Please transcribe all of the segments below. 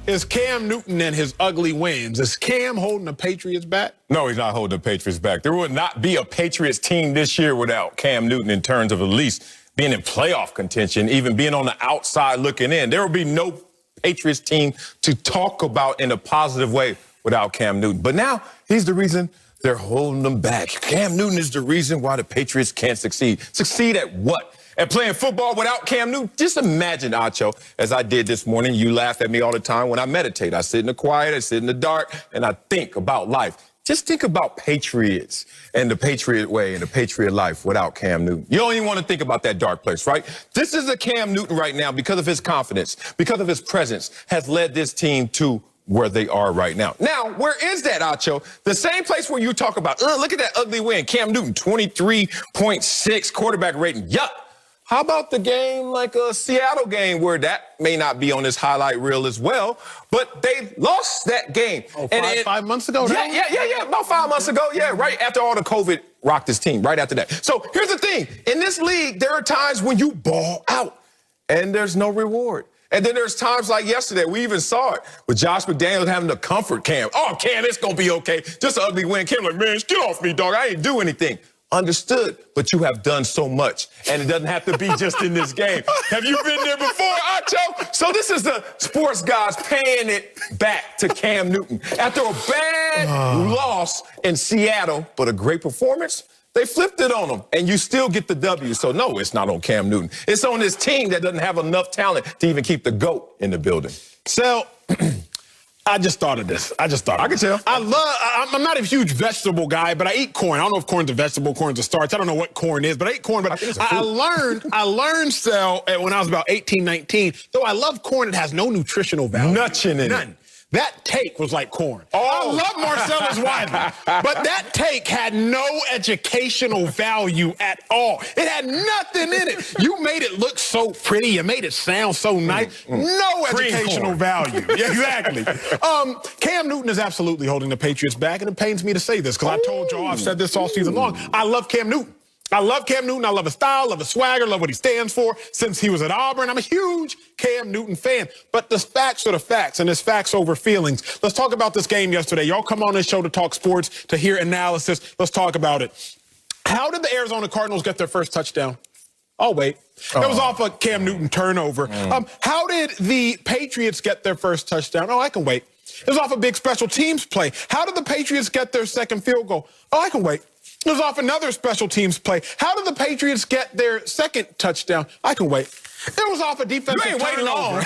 is Cam Newton and his ugly wins. Is Cam holding the Patriots back? No, he's not holding the Patriots back. There would not be a Patriots team this year without Cam Newton in terms of at least being in playoff contention, even being on the outside looking in. There will be no Patriots team to talk about in a positive way without Cam Newton. But now he's the reason they're holding them back. Cam Newton is the reason why the Patriots can't succeed. Succeed at what? At playing football without Cam Newton? Just imagine, Acho, as I did this morning. You laugh at me all the time when I meditate. I sit in the quiet, I sit in the dark, and I think about life. Just think about Patriots and the Patriot way and the Patriot life without Cam Newton. You don't even want to think about that dark place, right? This is a Cam Newton right now, because of his confidence, because of his presence, has led this team to where they are right now. Now, where is that, Acho? The same place where you talk about, look at that ugly win. Cam Newton, 23.6 quarterback rating. Yuck. How about the game like a Seattle game where that may not be on this highlight reel as well, but they lost that game. Oh, five months ago? Yeah, about 5 months ago. Yeah, right after all the COVID rocked this team, right after that. So here's the thing. In this league, there are times when you ball out and there's no reward. And then there's times like yesterday, we even saw it with Josh McDaniels having to comfort Cam. Oh, Cam, it's going to be okay. Just an ugly win. Cam like, man, get off me, dog. I ain't do anything. Understood, but you have done so much, and it doesn't have to be just in this game. Have you been there before, Acho? So this is the sports guys paying it back to Cam Newton. After a bad loss in Seattle, but a great performance, they flipped it on him, and you still get the W. So no, it's not on Cam Newton. It's on this team that doesn't have enough talent to even keep the GOAT in the building. So I just thought of this. I can tell. I'm not a huge vegetable guy, but I eat corn. I don't know if corn's a vegetable, corn's a starch. I don't know what corn is, but I eat corn. But I learned so when I was about 18, 19, though I love corn, it has no nutritional value. Nothing in it. That take was like corn. Oh. I love Marcellus Wiley, but that take had no educational value at all. It had nothing in it. You made it look so pretty. You made it sound so nice. No educational value. Yeah, exactly. Cam Newton is absolutely holding the Patriots back, and it pains me to say this because I told y'all, I've said this all season long. I love Cam Newton. I love Cam Newton. I love his style, love his swagger, love what he stands for. Since he was at Auburn, I'm a huge Cam Newton fan. But the facts are the facts, and it's facts over feelings. Let's talk about this game yesterday. Y'all come on this show to talk sports, to hear analysis. Let's talk about it. How did the Arizona Cardinals get their first touchdown? Oh, wait. It was off a Cam Newton turnover. How did the Patriots get their first touchdown? Oh, I can wait. It was off a big special teams play. How did the Patriots get their second field goal? Oh, I can wait. It was off another special teams play. How did the Patriots get their second touchdown? I can wait. It was off a defensive turnover. You ain't waiting long.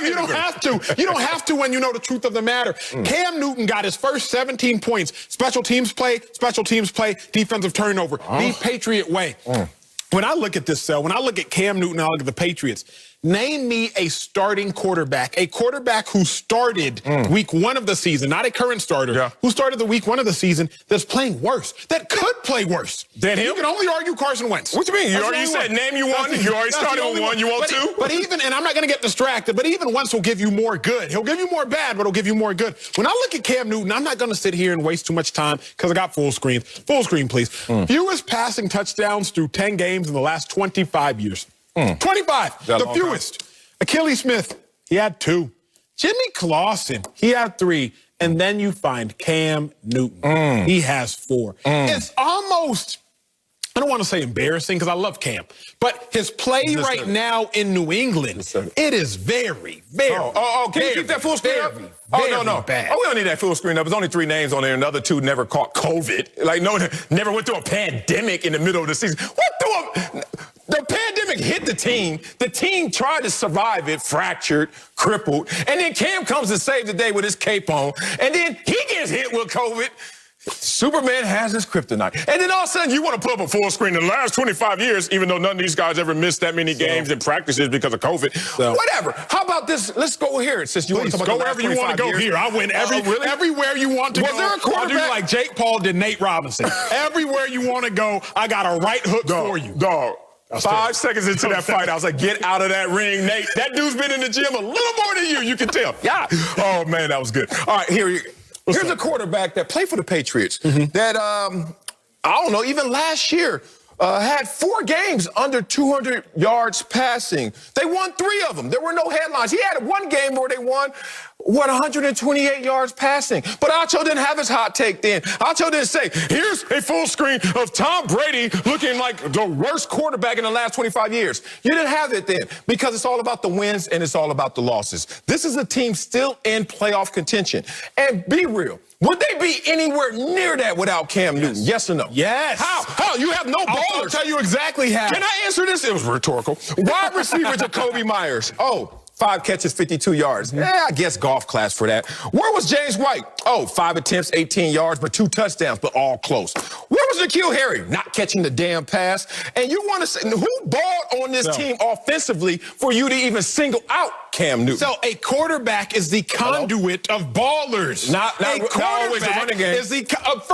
You don't have to. You don't have to when you know the truth of the matter. Cam Newton got his first 17 points. Special teams play, defensive turnover. The Patriot way. When I look at this, when I look at Cam Newton, I look at the Patriots, name me a starting quarterback who started week one of the season, not a current starter, who started the week one of the season that's playing worse, that could play worse than him. You can only argue Carson Wentz. What you mean? You already said name you one. You already started on one. You want two? But even, and I'm not going to get distracted, but even Wentz will give you more good. He'll give you more bad, but he'll give you more good. When I look at Cam Newton, I'm not going to sit here and waste too much time because I got full screen. Full screen, please. Fewest passing touchdowns through 10 games in the last 25 years. 25, the fewest. Achilles Smith, he had 2. Jimmy Clausen, he had 3. And then you find Cam Newton. He has 4. It's almost, I don't want to say embarrassing because I love Cam, but his play right now in New England, it is very, very can you keep that full screen up? No. Bad. We don't need that full screen up. There's only 3 names on there, and the other 2 never caught COVID. Like, no, never went through a pandemic in the middle of the season. The pandemic hit the team. The team tried to survive it, fractured, crippled. And then Cam comes to save the day with his cape on. And then he gets hit with COVID. Superman has his kryptonite. And then all of a sudden, you want to put up a full screen. In the last 25 years, even though none of these guys ever missed that many games and practices because of COVID. Whatever. How about this? Let's go here. Since you want to talk about go wherever you want to go here. I win everywhere you want to go. Was there a quarterback? I'll do like Jake Paul did Nate Robinson. Everywhere you want to go, I got a right hook for you. Dog. 5 seconds into that fight, I was like, get out of that ring, Nate. That dude's been in the gym a little more than you. You can tell. Yeah. Oh, man, that was good. All right, here's a quarterback that played for the Patriots that, I don't know, even last year had 4 games under 200 yards passing. They won 3 of them. There were no headlines. He had 1 game where they won, 128 yards passing. But Acho didn't have his hot take then. Acho didn't say, here's a full screen of Tom Brady looking like the worst quarterback in the last 25 years. You didn't have it then because it's all about the wins and it's all about the losses. This is a team still in playoff contention. And be real. Would they be anywhere near that without Cam Newton? Yes or no? Yes. How? You have no ballers. I'll tell you exactly how. Can I answer this? It was rhetorical. Wide receiver Jacoby Myers. 5 catches, 52 yards. I guess golf class for that. Where was James White? 5 attempts, 18 yards, but 2 touchdowns, but all close. Where was N'Keal Harry? Not catching the damn pass. And you want to say, who balled on this team offensively for you to even single out Cam Newton? So a quarterback is the conduit of ballers. Not always the running game. Is the,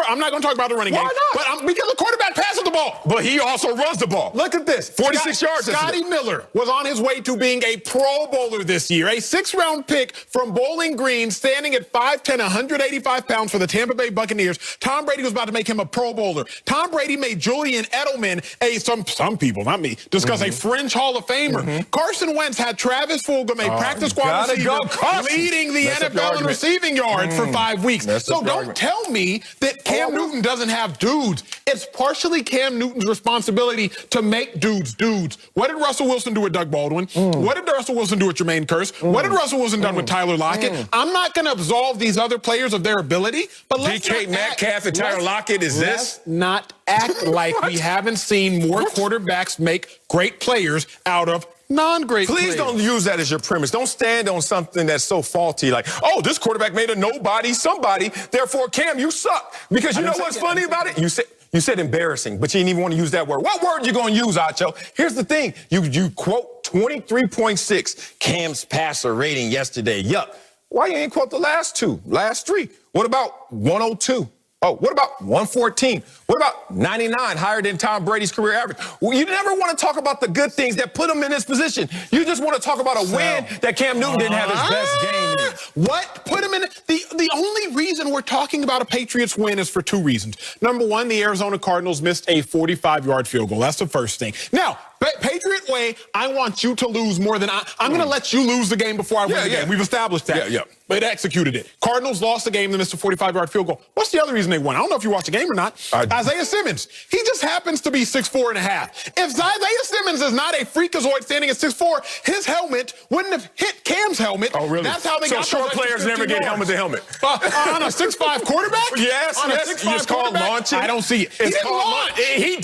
I'm not going to talk about the running game. Why not? But because the quarterback passes the ball. But he also runs the ball. Look at this. 46 yards. Scotty Miller was on his way to being a Pro Bowler this year. A 6th-round pick from Bowling Green, standing at 5'10", 185 pounds for the Tampa Bay Buccaneers. Tom Brady was about to make him a Pro Bowler. Tom Brady made Julian Edelman, some people, not me, discuss a fringe Hall of Famer. Carson Wentz had Travis Fulgham, a practice squad receiver, leading the NFL in receiving yards for 5 weeks. So don't tell me that Cam Newton doesn't have dudes. It's partially Cam Newton's responsibility to make dudes dudes. What did Russell Wilson do with Doug Baldwin? What did Russell Wilson do with Jermaine Kearse? What did Russell Wilson done with Tyler Lockett? I'm not going to absolve these other players of their ability, but let's DK Metcalf and Tyler Lockett, let's not act like we haven't seen more quarterbacks make great players out of non-great players. Please don't use that as your premise. Don't stand on something that's so faulty like, this quarterback made a nobody somebody, therefore, Cam, you suck. Because you know what's funny about it? You said embarrassing, but you didn't even want to use that word. What word you going to use, Acho? Here's the thing. You quote 23.6 Cam's passer rating yesterday. Yuck. Why you ain't quote the last 3? What about 102? What about 114? What about 99, higher than Tom Brady's career average? Well, you never want to talk about the good things that put him in this position. You just want to talk about a win that Cam Newton didn't have his best game in. What put him in? The only reason we're talking about a Patriots win is for 2 reasons. Number 1, the Arizona Cardinals missed a 45-yard field goal. That's the first thing. Now, Patriot way, I want you to lose more than I'm going to let you lose the game before I win the game. We've established that. But it executed it. Cardinals lost the game. They missed a 45-yard field goal. What's the other reason they won? I don't know if you watched the game or not. Isaiah Simmons. He just happens to be 6'4.5". If Isaiah Simmons is not a freakazoid standing at 6'4", his helmet wouldn't have hit Cam's helmet. Oh, really? That's how they got short players never get helmet to helmet. On a 6'5" quarterback? Yes. On a 6'5" quarterback? Launching. I don't see it. He didn't launch. He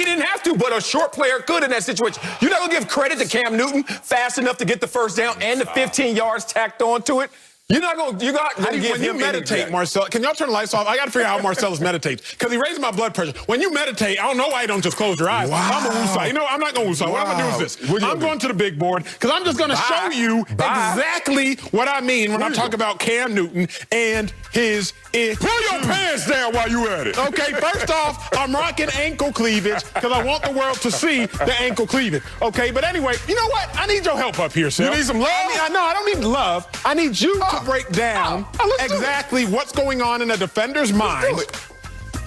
didn't have to, but a short player could in that situation. You're not going to give credit to Cam Newton fast enough to get the first down and the 15 yards tacked onto it? You're not going to give him meditate, Marcel. Can y'all turn the lights off? I got to figure out how Marcellus meditates because he raises my blood pressure. When you meditate, I don't know why you don't just close your eyes. Wow. I'm a woosah. You know, I'm not going to woosah. What I'm going to do is this. I'm going to the big board because I'm just going to show you exactly what I mean when I talk about Cam Newton and his issues. Pull your pants down while you at it. Okay, first off, I'm rocking ankle cleavage because I want the world to see the ankle cleavage. Okay, but anyway, you know what? I need your help up here, Sal. You need some love? No, I don't need love. I need you to break down exactly what's going on in a defender's mind.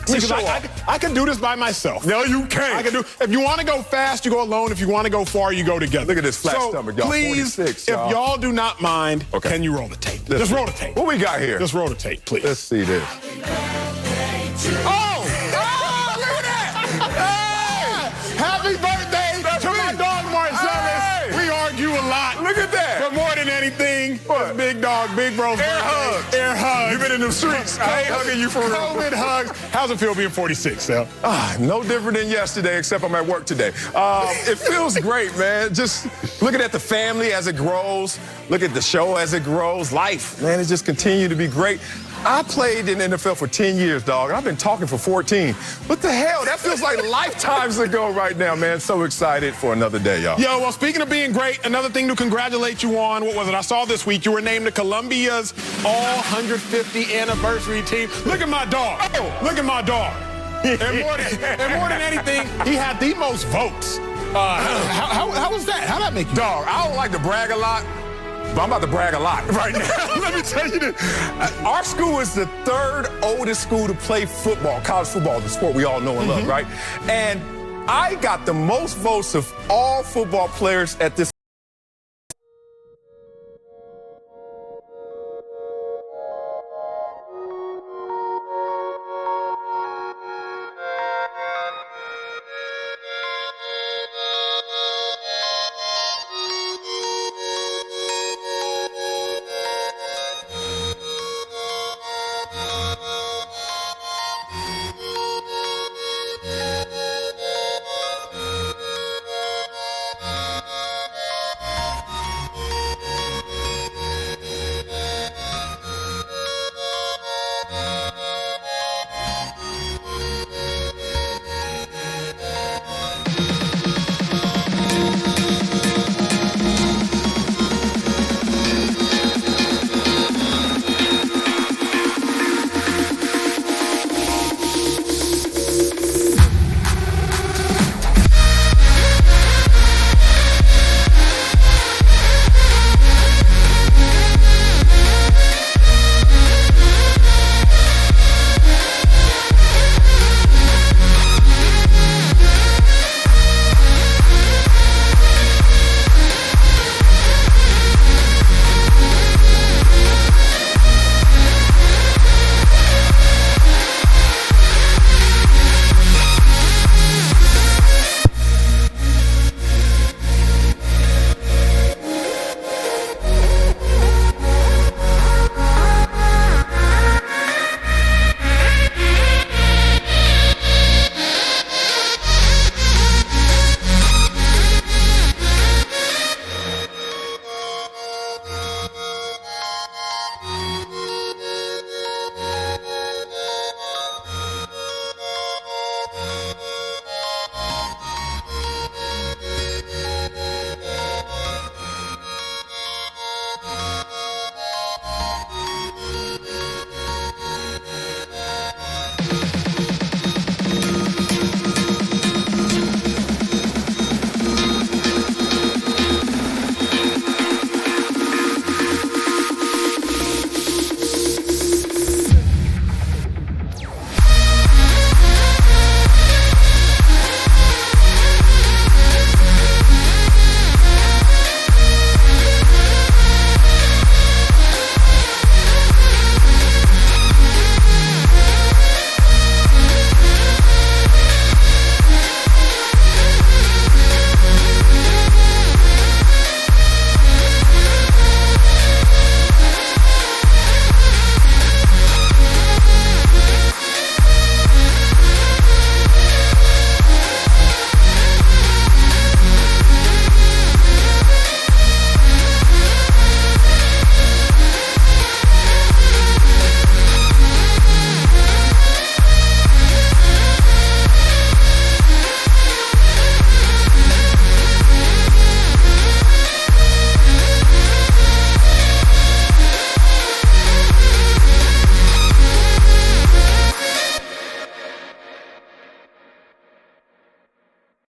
Because I can do this by myself. No, you can't. I can do. If you want to go fast, you go alone. If you want to go far, you go together. Look at this flat stomach, y'all. Please, 46, if y'all do not mind, can you roll the tape? Just roll the tape. What we got here? Just roll the tape, please. Let's see this. Oh, look at that! Hey! Happy birthday to my dog Marcellus. We argue a lot. Look at that. But more than anything, big dog, big bro. Air hug. Air hug. You've been in the streets. I ain't hugging you for real. COVID hugs. How's it feel being 46, Sal? No different than yesterday, except I'm at work today. It feels great, man. Just looking at the family as it grows. Look at the show as it grows. Life, man, it just continued to be great. I played in the NFL for 10 years, dog. I've been talking for 14. What the hell? That feels like lifetimes ago right now, man. So excited for another day, y'all. Yo, well, speaking of being great, another thing to congratulate you on, what was it? I saw this week you were named to Columbia's All 150 Anniversary Team. Look at my dog. Oh, look at my dog. And more than anything, he had the most votes. How was that? How'd that make you? Dog, I don't like to brag a lot, but I'm about to brag a lot right now. Let me tell you this. Our school is the 3rd oldest school to play football. College football is the sport we all know and love, right? And I got the most votes of all football players at this